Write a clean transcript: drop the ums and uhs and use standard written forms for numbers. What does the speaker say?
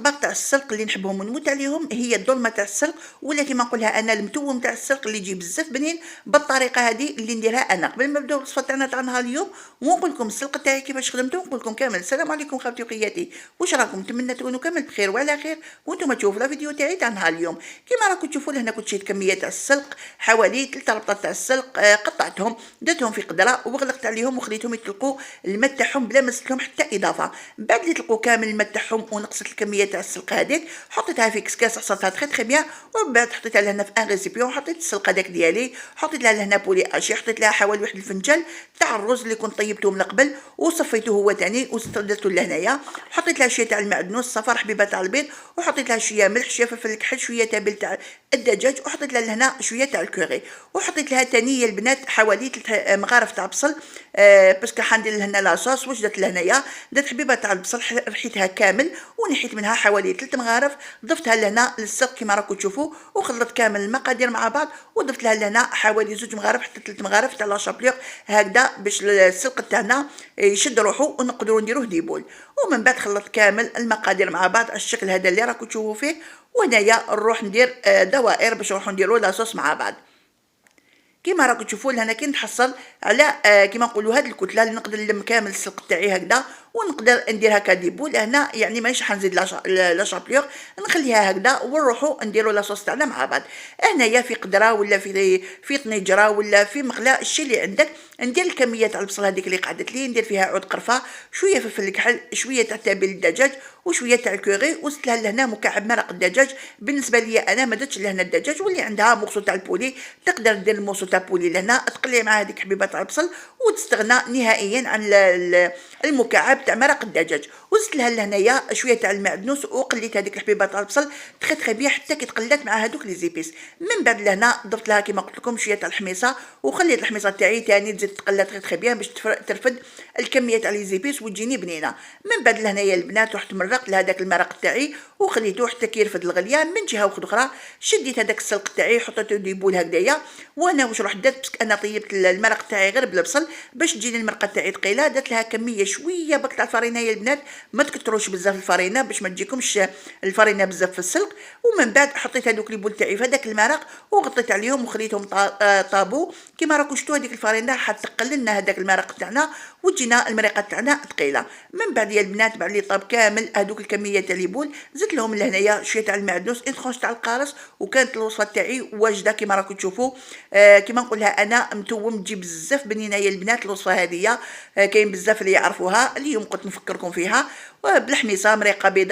الطباق تاع السلق اللي نحبهم ونموت عليهم هي الدولمه تاع السلق، ولا كيما نقولها انا المتوم تاع السلق اللي يجي بزاف بنين بالطريقه هذه اللي نديرها انا. قبل ما نبداو الوصفه تاعنا تاع نهار اليوم ونقول لكم السلق تاعي كيفاش خدمته، نقول لكم كامل السلام عليكم خواتي وخياتي، واش راكم؟ نتمنى تكونوا كامل بخير وعلى خير وانتم تشوفوا لا فيديو تاعي تاع نهار اليوم. كيما راكم تشوفوا لهنا كنت شيت كميه تاع السلق حوالي 3 ربطات تاع السلق، قطعتهم درتهم في قدره وغلقت عليهم وخليتهم يطلقوا الماء تاعهم بلا ما نزلت لهم حتى اضافه. بعد اللي طلقوا كامل الماء تاعهم ونقصت الكميه تاع السلق هذيك حطيتها في كسكاس عصرتها تري بيان، ومن بعد حطيتها لهنا في ان ريسيبيون، حطيت السلق هذاك ديالي، حطيت لها لهنا بولي اشي، حطيت لها حوالي واحد الفنجان تاع الرز اللي كنت طيبته من قبل وصفيته هو ثاني وستردته لهنايا، حطيت لها شويه تاع المعدنوس صفر حبيبه تاع البيض، وحطيت لها شويه ملح شويه فلفل الكحل شويه تابل تاع الدجاج، وحطيت لها لهنا شويه تاع الكوري، وحطيت لها ثاني يا البنات حوالي 3 مغارف تاع بصل، باسكو حندير لهنا لاصوص. واش درت لهنايا؟ درت حبيبه تاع البصل رحيتها كامل ونحيت منها حوالي 3 مغارف، ضفتها لهنا للسلق كما راكم تشوفوا، وخلطت كامل المقادير مع بعض وضفت لها لهنا حوالي 2 مغارف حتى 3 مغارف تاع لا شابليغ هكذا باش السلق تاعنا يشد روحو ونقدروا نديروه ديبول. ومن بعد خلطت كامل المقادير مع بعض على الشكل هذا اللي راكم تشوفوا فيه، وهنايا نروح ندير دوائر باش نروحوا نديروا لاصوص مع بعض. كيما راكم تشوفوا لهنا كي نتحصل على كيما نقولوا هاد الكتله اللي نقدر نلم كامل السلق تاعي هكذا ونقدر ندير هكا ديبول. هنا يعني مانيش حنزيد لا شابليغ، نخليها هكذا ونروحوا نديروا لاصوص تاعنا مع بعض. هنايا في قدره ولا في طنجره ولا في مقله الشيء اللي عندك، ندير الكميه تاع البصل هذيك اللي قعدت لي، ندير فيها عود قرفه، شويه فلفل الكحل، شويه تاع تابل الدجاج، وشويه تاع الكوري، وزدت لها لهنا مكعب مرق الدجاج. بالنسبه لي انا ما درتش لهنا الدجاج، واللي عندها موصو تاع البولي تقدر دير الموصو تاع البولي لهنا تقلي مع هذيك حبيبه تاع البصل وتستغنى نهائيا عن المكعب تاع مرق الدجاج. وزدت لها لهنايا شويه تاع المعدنوس وقليت هذيك الحبيبه تاع البصل تري بيان حتى كي تقلات مع هذوك لي زيبيس. من بعد لهنا ضفت لها كيما قلت لكم شويه تاع الحميصه، وخليت الحميصه تاعي ثاني تزيد تقلى تري بيان باش ترفد الكميه تاع لي زيبيس وتجيني بنينه. من بعد لهنايا البنات رحت مرقت لهذاك المرق تاعي وخليته حتى كي يرفد الغليان. من جهه واخرى شديت هذاك السلق تاعي حطيته ديبول هكذايا. وانا واش رحت درت باسكو انا طيبت المرق تاعي غير بالبصل باش تجيني المرقه تاعي ثقيله، درت لها كميه شويه برك تاع الفرينه يا البنات، ما تكثروش بزاف الفرينه باش ما تجيكمش الفرينه بزاف في السلق. ومن بعد حطيت هذوك لي بول تاعي في هذاك المرق وغطيت عليهم وخليتهم طابو. كيما راكم شفتوا هذيك الفرينه حتقلل لنا هذاك المرق تاعنا وتجينا المرقه تاعنا ثقيله. من بعد يا البنات بعد لي طاب كامل هذوك الكميه تاع لي بول زدت لهم لهنايا شويه تاع المعدنوس انتخونش تاع القارص، وكانت الوصفه تاعي واجده كيما راكم تشوفوا. كيما نقولها انا متوم تجي بزاف بنينه يا البنات الوصفه هذه. كاين بزاف اللي يعرفوها، اليوم قلت نفكركم فيها بالحميصه مريقه بيضاء